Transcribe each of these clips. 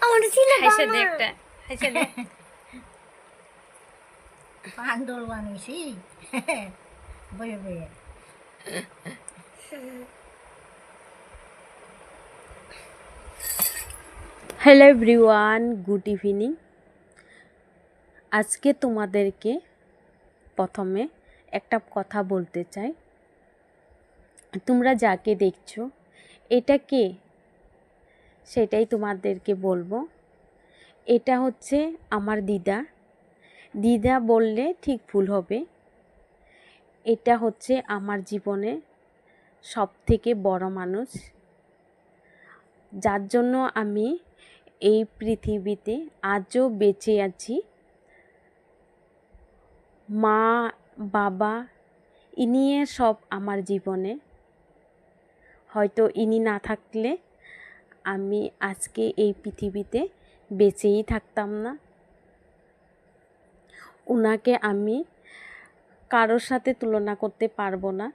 আমার ছিল হাসে দে একটা, হাসে দে। পান্ডল বানিয়েছি বয়ে বয়ে। Hello everyone, good evening. আজকে তোমাদেরকে প্রথমে একটা কথা বলতে চাই। তোমরা যাকে দেখছো এটা কে সেটাই তোমাদেরকে বলবো। এটা হচ্ছে আমার দিদা। দিদা বললে ঠিক ভুল হবে। এটা হচ্ছে আমার জীবনে সবথেকে বড় মানুষ, যার জন্য আমি এই পৃথিবীতে আজও বেঁচে আছি। মা বাবা ইনি সব আমার জীবনে। হয়তো ইনি না থাকলে আমি আজকে এই পৃথিবীতে বেঁচেই থাকতাম না। ওনাকে আমি কারোর সাথে তুলনা করতে পারবো না।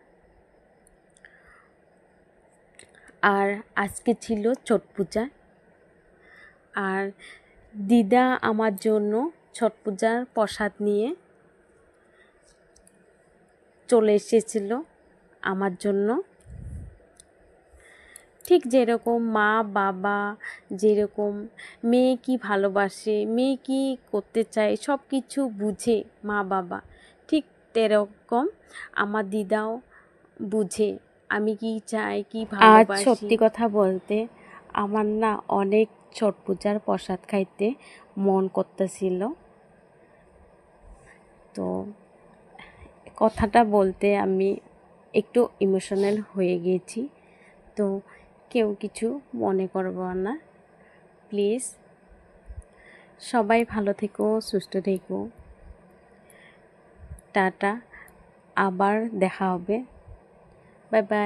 আর আজকে ছিল ছট পূজা, আর দিদা আমার জন্য ছট পূজার প্রসাদ নিয়ে চলে এসেছিল আমার জন্য। ঠিক যেরকম মা বাবা যেরকম মেয়ে কি ভালোবাসে, মেয়ে কি করতে চায়, সব কিছু বুঝে মা বাবা, ঠিক তেরকম আমার দিদাও বুঝে আমি কি চাই, কি ভালোবাসি। আর সত্যি কথা বলতে আমার না অনেক ছট পূজার প্রসাদ খাইতে মন করতেছিল। তো কথাটা বলতে আমি একটু ইমোশনাল হয়ে গেছি। তো কেউ কিছু মনে করব না প্লিজ। সবাই ভালো থেকো, সুস্থ থেকো। টাটা, আবার দেখা হবে। Bye bye.